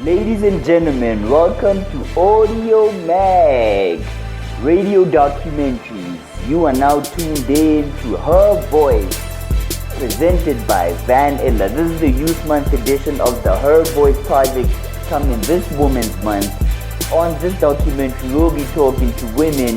Ladies and gentlemen, welcome to Audio Mag, radio documentaries. You are now tuned in to Her Voice, presented by Van Illa. This is the Youth Month edition of the Her Voice project coming this Women's Month. On this documentary, we'll be talking to women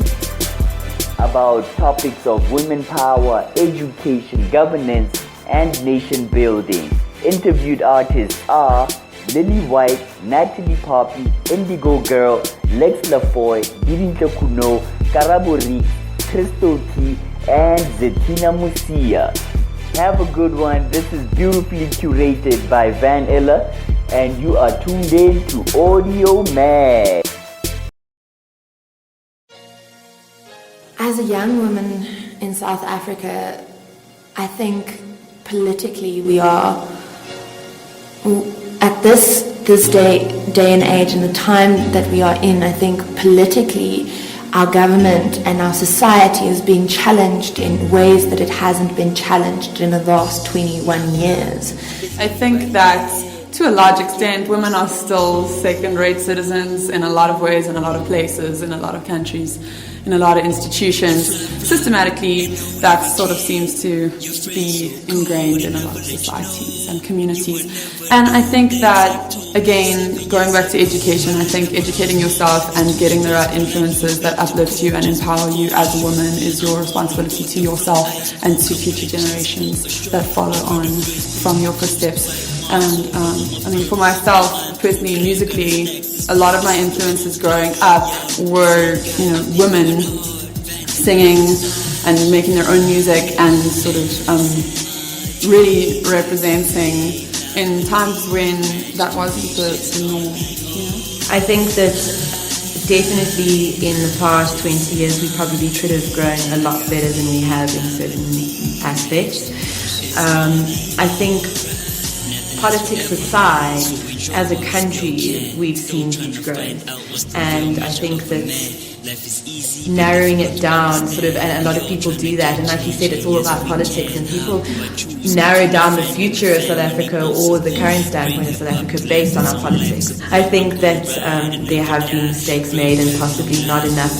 about topics of women power, education, governance, and nation building. Interviewed artists are Lily White, Natalie Poppy, Indigo Girl, Lex Lafoy, Dirintle Kuno, Karaburi, Crystal T, and Zetina Musia. Have a good one. This is beautifully curated by Van Illa, and you are tuned in to Audio Mag. As a young woman in South Africa, I think politically we are, at this day and age and the time that we are in, I think politically our government and our society is being challenged in ways that it hasn't been challenged in the last 21 years. I think that to a large extent women are still second-rate citizens in a lot of ways, in a lot of places, in a lot of countries, in a lot of institutions. Systematically, that sort of seems to be ingrained in a lot of societies and communities. And I think that, again, going back to education, I think educating yourself and getting the right influences that uplift you and empower you as a woman is your responsibility to yourself and to future generations that follow on from your footsteps. And I mean, for myself, personally, musically, a lot of my influences growing up were, women singing and making their own music and sort of really representing in times when that wasn't the norm. I think that definitely in the past 20 years we probably could have grown a lot better than we have in certain aspects. I think politics aside, as a country, we've seen huge growth. And I think that narrowing it down and a lot of people do that, and like you said, it's all about politics, and people narrow down the future of South Africa or the current standpoint of South Africa based on our politics. I think that there have been mistakes made and possibly not enough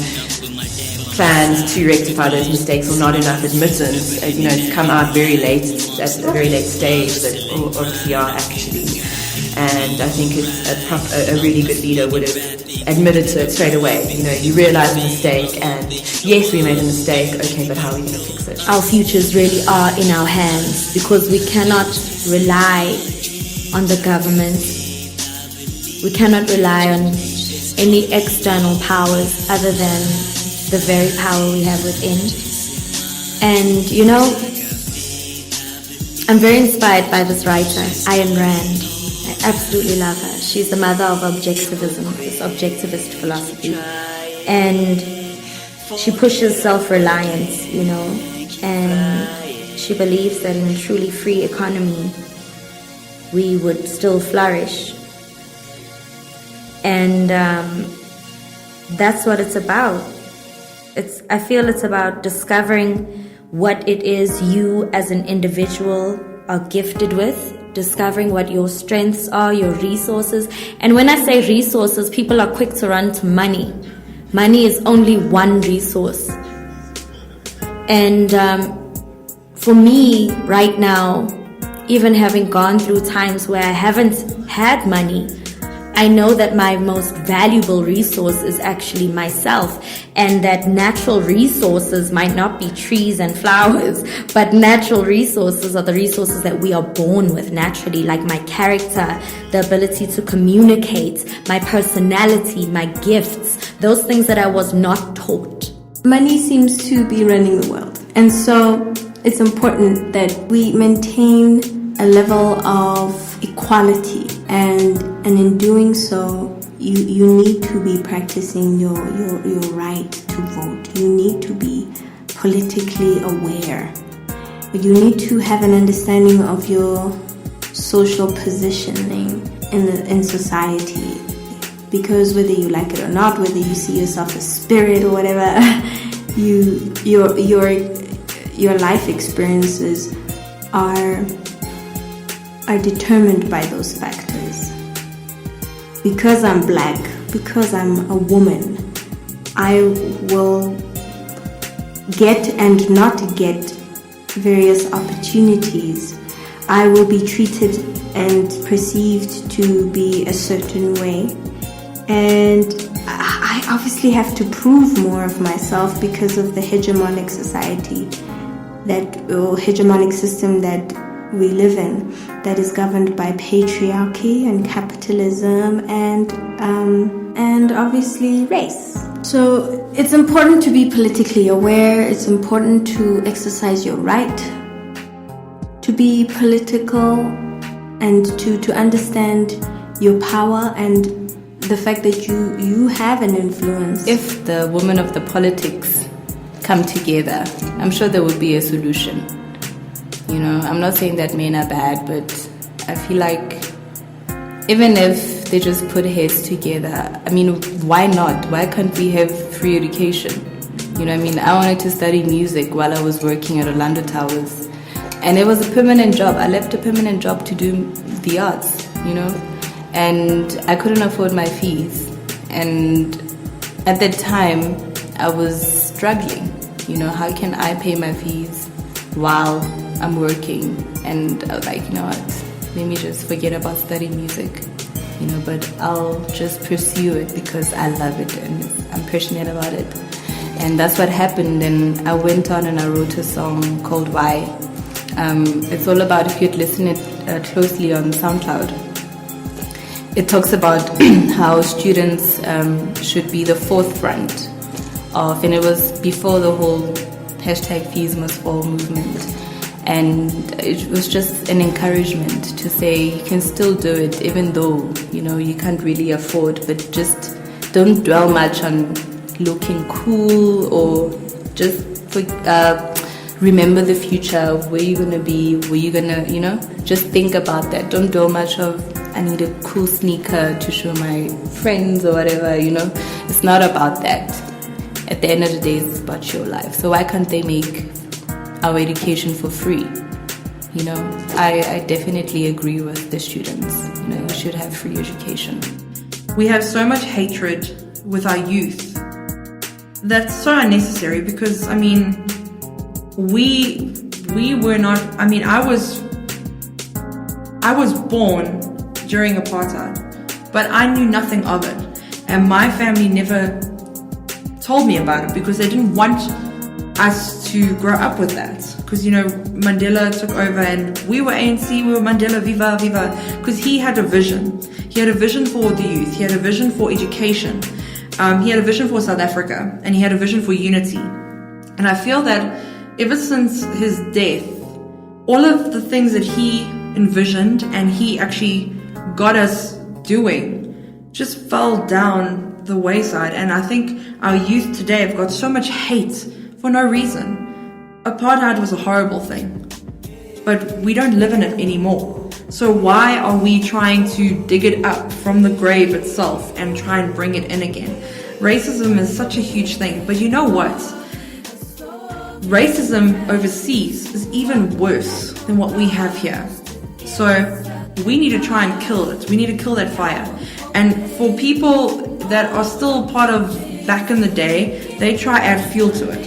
plans to rectify those mistakes, or not enough admittance. It's come out very late, at a very late stage, that of PR actually. And I think a really good leader would have admitted to it straight away. You realize a mistake, and yes, we made a mistake, okay, but how are we going to fix it? Our futures really are in our hands, because we cannot rely on the government. We cannot rely on any external powers other than the very power we have within. And I'm very inspired by this writer, Ayn Rand. I absolutely love her. She's the mother of objectivism, this objectivist philosophy. And she pushes self-reliance, and she believes that in a truly free economy, we would still flourish. And that's what it's about. I feel it's about discovering what it is you as an individual are gifted with, discovering what your strengths are, your resources. And when I say resources, people are quick to run to money. Money is only one resource. And for me right now, even having gone through times where I haven't had money, I know that my most valuable resource is actually myself, and that natural resources might not be trees and flowers, but natural resources are the resources that we are born with naturally, like my character, the ability to communicate, my personality, my gifts, those things that I was not taught. Money seems to be running the world, and so it's important that we maintain a level of equality, and in doing so, you need to be practicing your right to vote. You need to be politically aware. You need to have an understanding of your social positioning in society, because whether you like it or not, whether you see yourself as spirit or whatever, your life experiences are determined by those factors. because I'm black, because I'm a woman, I will get and not get various opportunities. I will be treated and perceived to be a certain way. And I obviously have to prove more of myself because of the hegemonic society or hegemonic system that we live in, that is governed by patriarchy and capitalism and obviously race. So it's important to be politically aware. It's important to exercise your right to be political and to understand your power and the fact that you have an influence. If the women of the politics come together, I'm sure there would be a solution. You know, I'm not saying that men are bad, but I feel like even if they just put heads together, I mean, why not? Why can't we have free education? You know, I mean, I wanted to study music while I was working at Orlando Towers, and it was a permanent job. I left a permanent job to do the arts, you know, and I couldn't afford my fees. And at that time, I was struggling. You know, how can I pay my fees while I'm working? And I was like, you know what, let me just forget about studying music, you know, but I'll just pursue it because I love it and I'm passionate about it. And that's what happened. And I went on and I wrote a song called Why. It's all about, if you'd listen it closely on SoundCloud, it talks about how students should be the forefront of, and it was before the whole #FeesMustFall movement. And it was just an encouragement to say you can still do it even though, you know, you can't really afford, but just don't dwell much on looking cool or just remember the future of where you're going to be, where you're going to, you know, just think about that. Don't dwell much of, I need a cool sneaker to show my friends or whatever, you know. It's not about that. At the end of the day, it's about your life. So why can't they make our education for free? You know, I definitely agree with the students. You know, we should have free education. We have so much hatred with our youth. That's so unnecessary because, I mean, we were not, I mean, I was born during apartheid, but I knew nothing of it. And my family never told me about it because they didn't want us to grow up with that. Because, you know, Mandela took over and we were ANC, we were Mandela, viva, viva. Because he had a vision. He had a vision for the youth. He had a vision for education. He had a vision for South Africa. And he had a vision for unity. And I feel that ever since his death, all of the things that he envisioned and he actually got us doing just fell down the wayside. And I think our youth today have got so much hate for no reason. Apartheid was a horrible thing, but we don't live in it anymore. So why are we trying to dig it up from the grave itself and try and bring it in again? Racism is such a huge thing, but you know what? Racism overseas is even worse than what we have here. So we need to try and kill it. We need to kill that fire. And for people that are still part of back in the day, they try add fuel to it.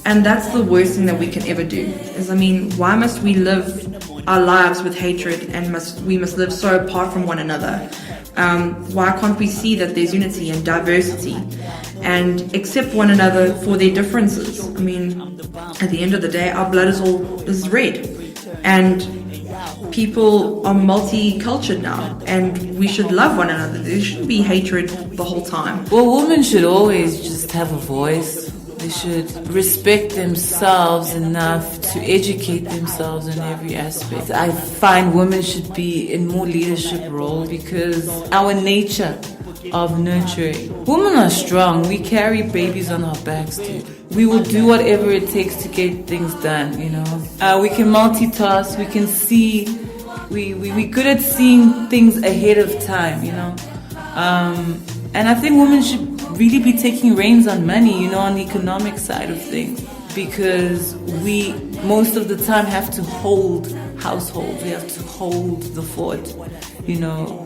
And that's the worst thing that we can ever do. Is, I mean, why must we live our lives with hatred and we must live so apart from one another? Why can't we see that there's unity and diversity and accept one another for their differences? I mean, at the end of the day, our blood is red. And people are multicultural now, and we should love one another. There shouldn't be hatred the whole time. Well, women should always just have a voice. They should respect themselves enough to educate themselves in every aspect. I find women should be in more leadership roles because our nature of nurturing. Women are strong. We carry babies on our backs too. We will do whatever it takes to get things done, you know. We can multitask, we can see, we're good at seeing things ahead of time, you know. And I think women should really be taking reins on money, you know, on the economic side of things, because we most of the time have to hold households, we have to hold the fort, you know.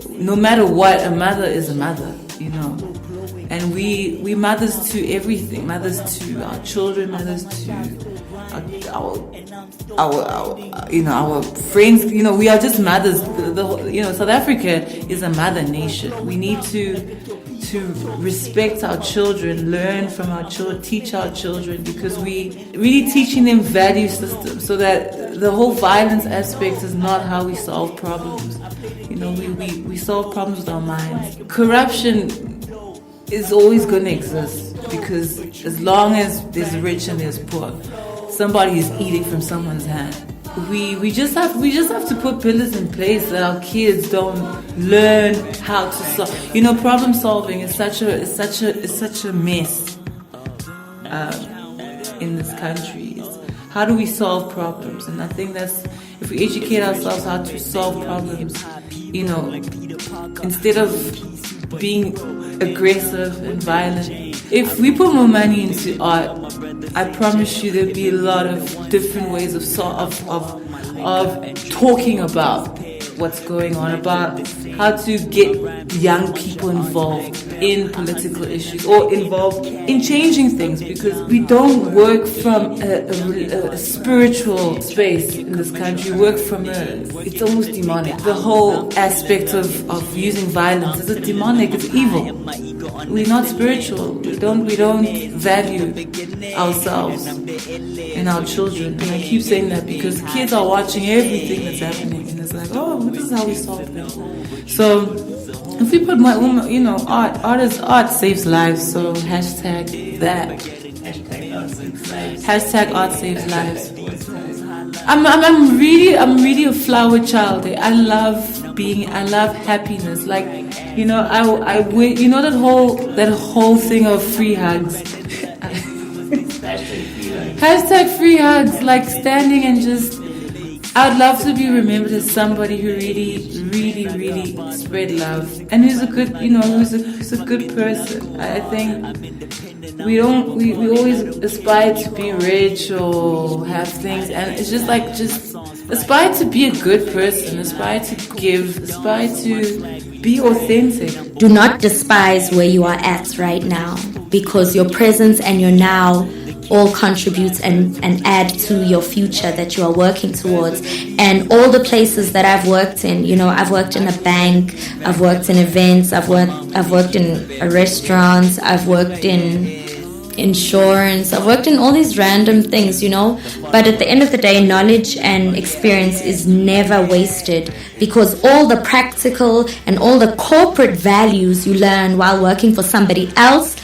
no matter what, a mother is a mother, you know. And we mothers to everything, mothers to our children, mothers to our friends. You know, we are just mothers. South Africa is a mother nation. We need to respect our children, learn from our children, teach our children, because we really teaching them value systems, so that the whole violence aspect is not how we solve problems. You know, we solve problems with our minds. Corruption is always going to exist, because as long as there's rich and there's poor, somebody is eating from someone's hand. We just have to put pillars in place that our kids don't learn how to solve. You know, problem solving is such a mess in this country. How do we solve problems? And I think that's, if we educate ourselves how to solve problems, you know, instead of being aggressive and violent. If we put more money into art, I promise you there'll be a lot of different ways of talking about what's going on, about how to get young people involved in political issues or involved in changing things, because we don't work from a spiritual space in this country. We work from it's almost demonic. The whole aspect of using violence is demonic, it's evil. We're not spiritual. We don't value ourselves and our children. And I keep saying that because kids are watching everything that's happening, and it's like, oh, this is how we solve things. So if we put art saves lives. So hashtag that. Hashtag art saves lives. I'm really a flower child. I love happiness. Like, you know, you know that whole thing of free hugs. Hashtag free hugs, like standing and just, I'd love to be remembered as somebody who really spread love, and who's a good person. I think we always aspire to be rich or have things, and it's just aspire to be a good person, aspire to give, aspire to be authentic. Do not despise where you are at right now, because your presence and your now all contributes and add to your future that you are working towards. And all the places that I've worked in, you know, I've worked in a bank, I've worked in events, I've worked in restaurants, I've worked in insurance, I've worked in all these random things, you know, but at the end of the day, knowledge and experience is never wasted, because all the practical and all the corporate values you learn while working for somebody else,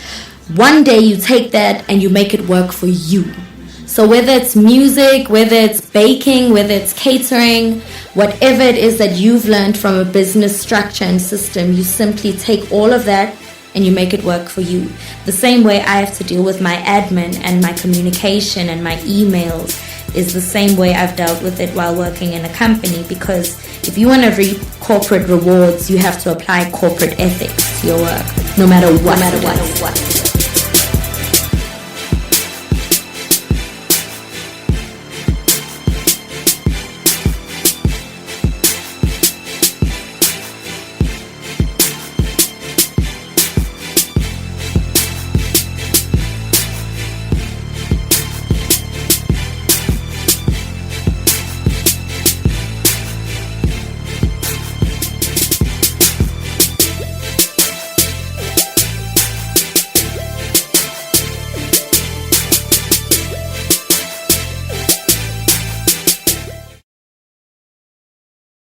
one day you take that and you make it work for you. So whether it's music, whether it's baking, whether it's catering, whatever it is that you've learned from a business structure and system, you simply take all of that and you make it work for you. The same way I have to deal with my admin and my communication and my emails is the same way I've dealt with it while working in a company, because if you want to reap corporate rewards, you have to apply corporate ethics to your work, no matter what.